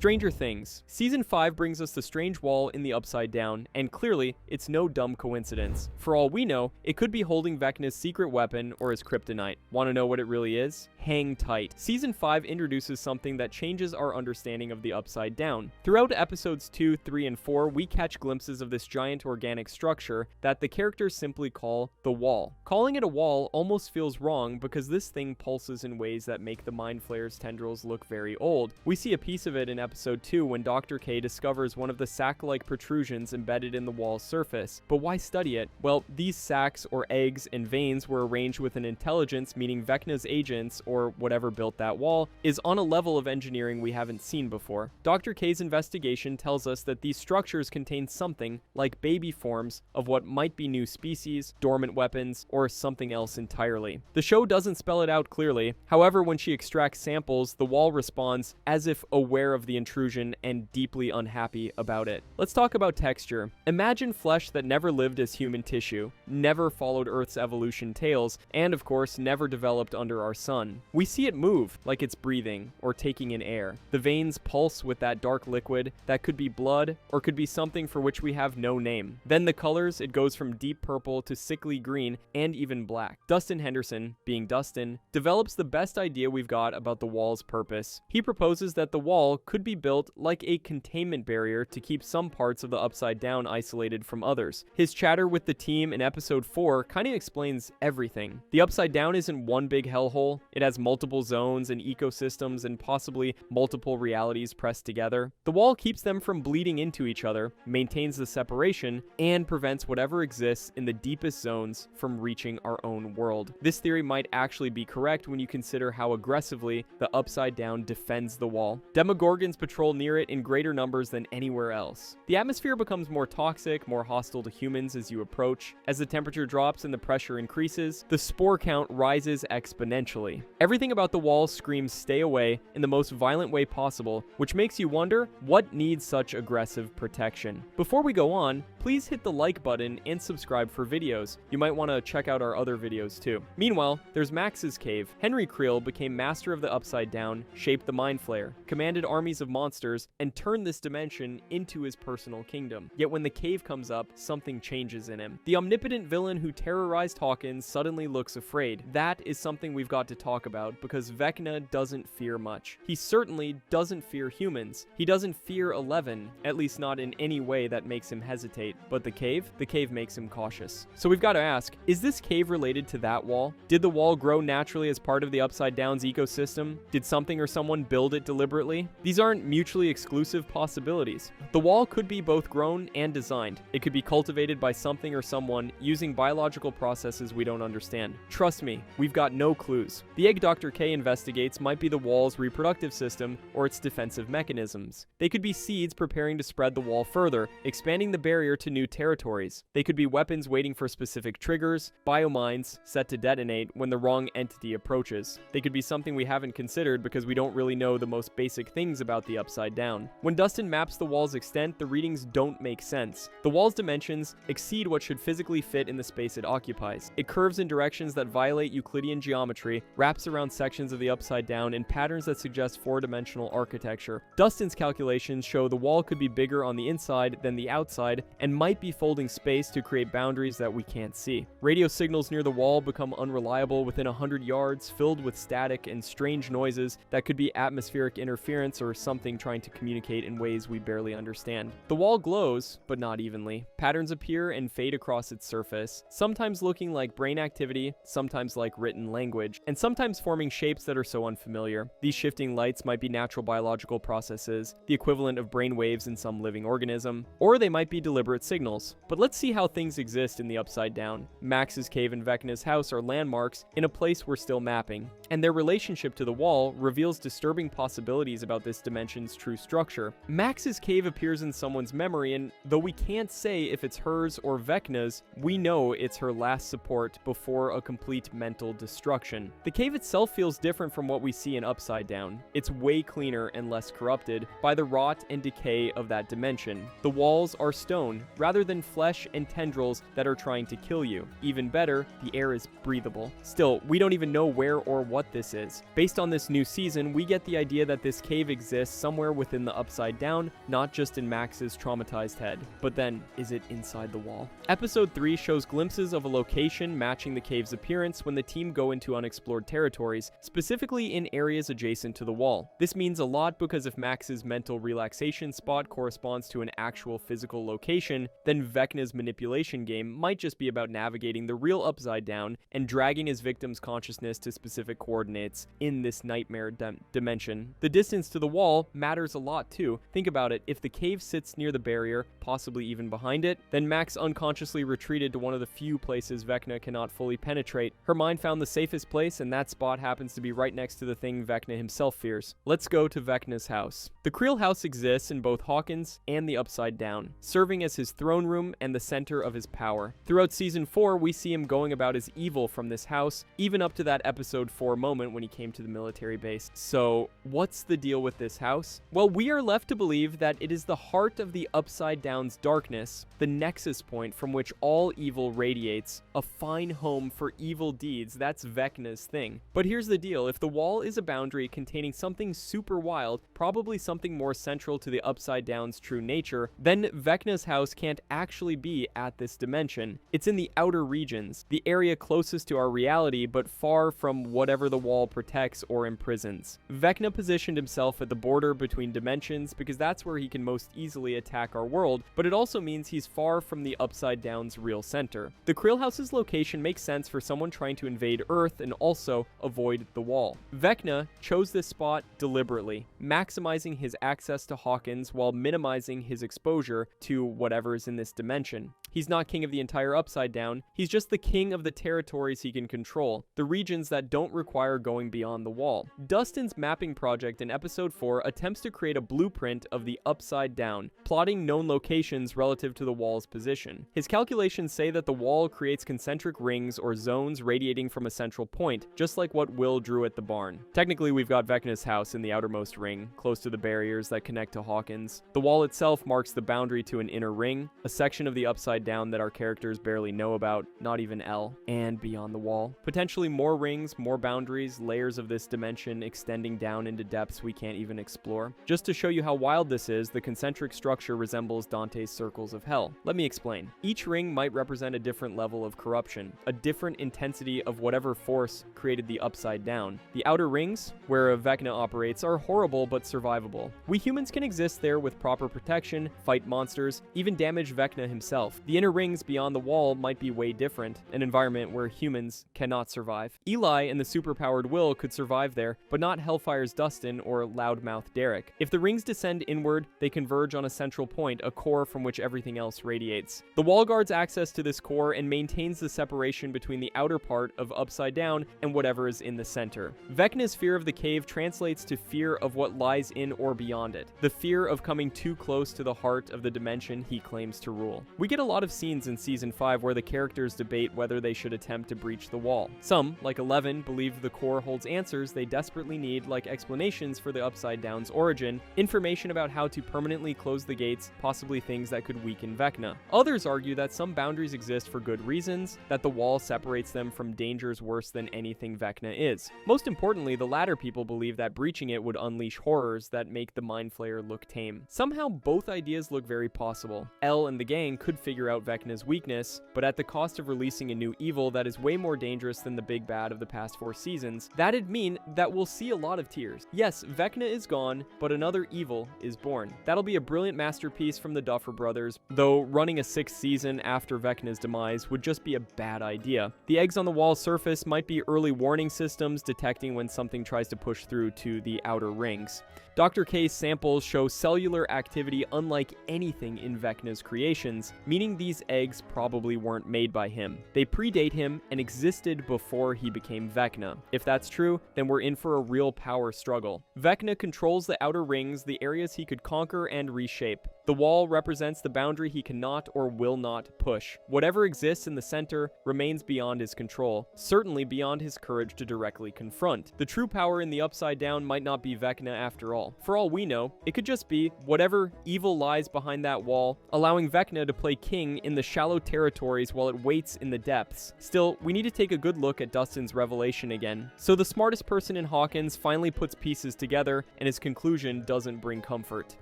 Stranger Things. Season 5 brings us the strange wall in the Upside Down, and clearly, it's no dumb coincidence. For all we know, it could be holding Vecna's secret weapon or his kryptonite. Want to know what it really is? Hang tight. Season 5 introduces something that changes our understanding of the Upside Down. Throughout episodes 2, 3, and 4, we catch glimpses of this giant organic structure that the characters simply call the Wall. Calling it a wall almost feels wrong because this thing pulses in ways that make the Mind Flayer's tendrils look very old. We see a piece of it in episode 2 when Dr. K discovers one of the sac-like protrusions embedded in the wall's surface. But why study it? Well, these sacs or eggs and veins were arranged with an intelligence, meaning Vecna's agents, or whatever built that wall, is on a level of engineering we haven't seen before. Dr. K's investigation tells us that these structures contain something like baby forms of what might be new species, dormant weapons, or something else entirely. The show doesn't spell it out clearly. However, when she extracts samples, the wall responds as if aware of the intrusion and deeply unhappy about it. Let's talk about texture. Imagine flesh that never lived as human tissue, never followed Earth's evolution tales, and of course never developed under our sun. We see it move like it's breathing or taking in air. The veins pulse with that dark liquid that could be blood or could be something for which we have no name. Then the colors, it goes from deep purple to sickly green and even black. Dustin Henderson, being Dustin, develops the best idea we've got about the wall's purpose. He proposes that the wall could be built like a containment barrier to keep some parts of the Upside Down isolated from others. His chatter with the team in episode 4 kind of explains everything. The Upside Down isn't one big hellhole. It has multiple zones and ecosystems and possibly multiple realities pressed together. The wall keeps them from bleeding into each other, maintains the separation, and prevents whatever exists in the deepest zones from reaching our own world. This theory might actually be correct when you consider how aggressively the Upside Down defends the wall. Demogorgons patrol near it in greater numbers than anywhere else. The atmosphere becomes more toxic, more hostile to humans as you approach. As the temperature drops and the pressure increases, the spore count rises exponentially. Everything about the wall screams stay away in the most violent way possible, which makes you wonder what needs such aggressive protection. Before we go on, please hit the like button and subscribe for videos. You might want to check out our other videos too. Meanwhile, there's Max's cave. Henry Creel became master of the Upside Down, shaped the Mind Flayer, commanded armies of monsters, and turned this dimension into his personal kingdom. Yet when the cave comes up, something changes in him. The omnipotent villain who terrorized Hawkins suddenly looks afraid. That is something we've got to talk about because Vecna doesn't fear much. He certainly doesn't fear humans. He doesn't fear Eleven, at least not in any way that makes him hesitate. But the cave makes him cautious. So we've got to ask, is this cave related to that wall? Did the wall grow naturally as part of the Upside Down's ecosystem? Did something or someone build it deliberately? These aren't mutually exclusive possibilities. The wall could be both grown and designed. It could be cultivated by something or someone using biological processes we don't understand. Trust me, we've got no clues. The egg Dr. K investigates might be the wall's reproductive system or its defensive mechanisms. They could be seeds preparing to spread the wall further, expanding the barrier to new territories. They could be weapons waiting for specific triggers, biomines set to detonate when the wrong entity approaches. They could be something we haven't considered because we don't really know the most basic things about the Upside Down. When Dustin maps the wall's extent, the readings don't make sense. The wall's dimensions exceed what should physically fit in the space it occupies. It curves in directions that violate Euclidean geometry, wraps around sections of the Upside Down in patterns that suggest four-dimensional architecture. Dustin's calculations show the wall could be bigger on the inside than the outside and might be folding space to create boundaries that we can't see. Radio signals near the wall become unreliable within 100 yards, filled with static and strange noises that could be atmospheric interference or something trying to communicate in ways we barely understand. The wall glows, but not evenly. Patterns appear and fade across its surface, sometimes looking like brain activity, sometimes like written language, and sometimes forming shapes that are so unfamiliar. These shifting lights might be natural biological processes, the equivalent of brain waves in some living organism, or they might be deliberate signals. But let's see how things exist in the Upside Down. Max's cave and Vecna's house are landmarks in a place we're still mapping, and their relationship to the wall reveals disturbing possibilities about this dimension's true structure. Max's cave appears in someone's memory, and though we can't say if it's hers or Vecna's, we know it's her last support before a complete mental destruction. The cave itself feels different from what we see in Upside Down. It's way cleaner and less corrupted by the rot and decay of that dimension. The walls are stone, rather than flesh and tendrils that are trying to kill you. Even better, the air is breathable. Still, we don't even know where or what this is. Based on this new season, we get the idea that this cave exists somewhere within the Upside Down, not just in Max's traumatized head. But then, is it inside the wall? Episode 3 shows glimpses of a location matching the cave's appearance when the team go into unexplored territories, specifically in areas adjacent to the wall. This means a lot because if Max's mental relaxation spot corresponds to an actual physical location, then Vecna's manipulation game might just be about navigating the real Upside Down and dragging his victim's consciousness to specific coordinates in this nightmare dimension. The distance to the wall matters a lot too. Think about it, if the cave sits near the barrier, possibly even behind it, then Max unconsciously retreated to one of the few places Vecna cannot fully penetrate. Her mind found the safest place, and that spot happens to be right next to the thing Vecna himself fears. Let's go to Vecna's house. The Creel house exists in both Hawkins and the Upside Down, serving as his throne room and the center of his power. Throughout Season 4, we see him going about as evil from this house, even up to that Episode 4 moment when he came to the military base. So, what's the deal with this house? Well, we are left to believe that it is the heart of the Upside Down's darkness, the nexus point from which all evil radiates, a fine home for evil deeds. That's Vecna's thing. But here's the deal, if the wall is a boundary containing something super wild, probably something more central to the Upside Down's true nature, then Vecna's house can't actually be at this dimension. It's in the outer regions, the area closest to our reality, but far from whatever the wall protects or imprisons. Vecna positioned himself at the border between dimensions because that's where he can most easily attack our world, but it also means he's far from the Upside Down's real center. The Creel House's location makes sense for someone trying to invade Earth and also avoid the wall. Vecna chose this spot deliberately, maximizing his access to Hawkins while minimizing his exposure to whatever is in this dimension. He's not king of the entire Upside Down, he's just the king of the territories he can control, the regions that don't require going beyond the wall. Dustin's mapping project in Episode 4 attempts to create a blueprint of the Upside Down, plotting known locations relative to the wall's position. His calculations say that the wall creates concentric rings or zones radiating from a central point, just like what Will drew at the barn. Technically, we've got Vecna's house in the outermost ring, close to the barriers that connect to Hawkins. The wall itself marks the boundary to an inner ring, a section of the Upside Down that our characters barely know about, not even Elle, and beyond the wall. Potentially more rings, more boundaries, layers of this dimension extending down into depths we can't even explore. Just to show you how wild this is, the concentric structure resembles Dante's circles of hell. Let me explain. Each ring might represent a different level of corruption, a different intensity of whatever force created the Upside Down. The outer rings, where Vecna operates, are horrible but survivable. We humans can exist there with proper protection, fight monsters, even damage Vecna himself. The inner rings beyond the wall might be way different, an environment where humans cannot survive. Eli and the superpowered Will could survive there, but not Hellfire's Dustin or Loudmouth Derek. If the rings descend inward, they converge on a central point, a core from which everything else radiates. The wall guards access to this core and maintains the separation between the outer part of Upside Down and whatever is in the center. Vecna's fear of the cave translates to fear of what lies in or beyond it, the fear of coming too close to the heart of the dimension he claims to rule. We get a lot of scenes in Season 5 where the characters debate whether they should attempt to breach the wall. Some, like Eleven, believe the core holds answers they desperately need, like explanations for the Upside Down's origin, information about how to permanently close the gates, possibly things that could weaken Vecna. Others argue that some boundaries exist for good reasons, that the wall separates them from dangers worse than anything Vecna is. Most importantly, the latter people believe that breaching it would unleash horrors that make the Mind Flayer look tame. Somehow both ideas look very possible. Elle and the gang could figure out Vecna's weakness, but at the cost of releasing a new evil that is way more dangerous than the big bad of the past 4 seasons, that'd mean that we'll see a lot of tears. Yes, Vecna is gone, but another evil is born. That'll be a brilliant masterpiece from the Duffer Brothers, though running a 6th season after Vecna's demise would just be a bad idea. The eggs on the wall surface might be early warning systems detecting when something tries to push through to the outer rings. Dr. K's samples show cellular activity unlike anything in Vecna's creations, meaning these eggs probably weren't made by him. They predate him and existed before he became Vecna. If that's true, then we're in for a real power struggle. Vecna controls the outer rings, the areas he could conquer and reshape. The wall represents the boundary he cannot or will not push. Whatever exists in the center remains beyond his control, certainly beyond his courage to directly confront. The true power in the Upside Down might not be Vecna after all. For all we know, it could just be whatever evil lies behind that wall, allowing Vecna to play king king in the shallow territories while it waits in the depths. Still, we need to take a good look at Dustin's revelation again. So the smartest person in Hawkins finally puts pieces together, and his conclusion doesn't bring comfort.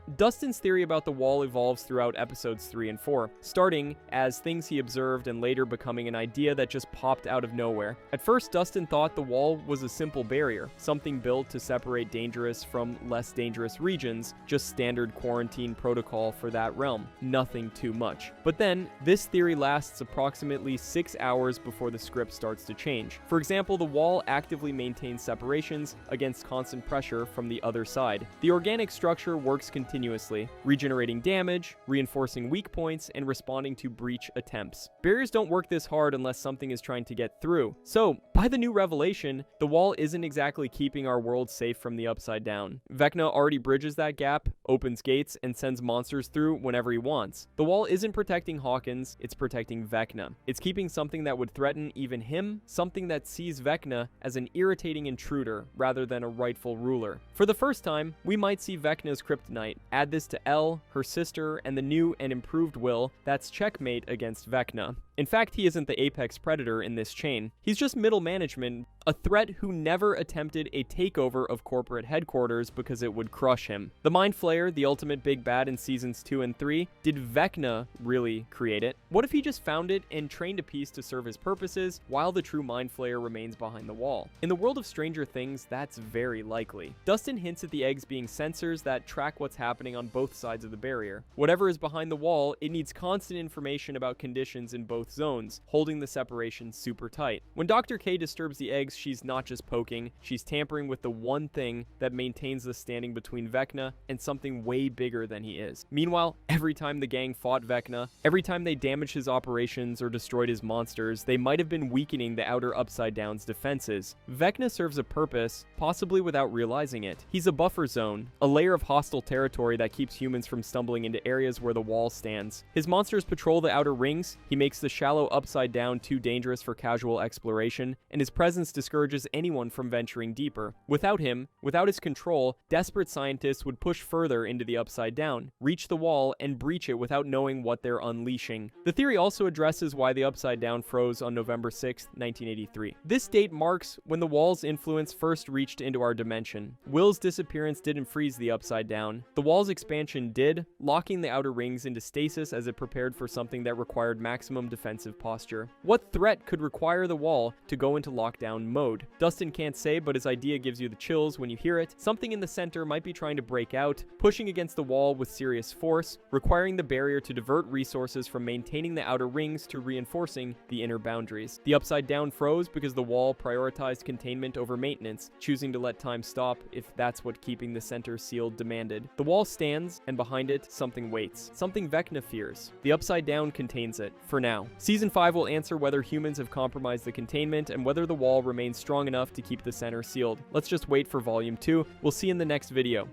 Dustin's theory about the wall evolves throughout episodes 3 and 4, starting as things he observed and later becoming an idea that just popped out of nowhere. At first, Dustin thought the wall was a simple barrier, something built to separate dangerous from less dangerous regions, just standard quarantine protocol for that realm. Nothing too much. But then, this theory lasts approximately 6 hours before the script starts to change. For example, the wall actively maintains separations against constant pressure from the other side. The organic structure works continuously, regenerating damage, reinforcing weak points, and responding to breach attempts. Barriers don't work this hard unless something is trying to get through. So, by the new revelation, the wall isn't exactly keeping our world safe from the Upside Down. Vecna already bridges that gap, opens gates, and sends monsters through whenever he wants. The wall isn't protecting Hawkins, it's protecting Vecna. It's keeping something that would threaten even him, something that sees Vecna as an irritating intruder rather than a rightful ruler. For the first time, we might see Vecna's kryptonite. Add this to Elle, her sister, and the new and improved Will, that's checkmate against Vecna. In fact, he isn't the apex predator in this chain. He's just middle management, a threat who never attempted a takeover of corporate headquarters because it would crush him. The Mind Flayer, the ultimate big bad in seasons 2 and 3, did Vecna really create it? What if he just found it and trained a piece to serve his purposes while the true Mind Flayer remains behind the wall? In the world of Stranger Things, that's very likely. Dustin hints at the eggs being sensors that track what's happening on both sides of the barrier. Whatever is behind the wall, it needs constant information about conditions in both zones, holding the separation super tight. When Dr. K disturbs the eggs, she's not just poking, she's tampering with the one thing that maintains the standing between Vecna and something way bigger than he is. Meanwhile, every time the gang fought Vecna, every time they damaged his operations or destroyed his monsters, they might have been weakening the outer Upside Down's defenses. Vecna serves a purpose, possibly without realizing it. He's a buffer zone, a layer of hostile territory that keeps humans from stumbling into areas where the wall stands. His monsters patrol the outer rings, he makes the shallow Upside Down too dangerous for casual exploration, and his presence discourages anyone from venturing deeper. Without him, without his control, desperate scientists would push further into the Upside Down, reach the wall, and breach it without knowing what they're unleashing. The theory also addresses why the Upside Down froze on November 6, 1983. This date marks when the wall's influence first reached into our dimension. Will's disappearance didn't freeze the Upside Down. The wall's expansion did, locking the outer rings into stasis as it prepared for something that required maximum defensive posture. What threat could require the wall to go into lockdown mode? Dustin can't say, but his idea gives you the chills when you hear it. Something in the center might be trying to break out, pushing against the wall with serious force, requiring the barrier to divert resources from maintaining the outer rings to reinforcing the inner boundaries. The Upside Down froze because the wall prioritized containment over maintenance, choosing to let time stop if that's what keeping the center sealed demanded. The wall stands, and behind it, something waits. Something Vecna fears. The Upside Down contains it, for now. Season 5 will answer whether humans have compromised the containment and whether the wall remains strong enough to keep the center sealed. Let's just wait for Volume 2. We'll see you in the next video.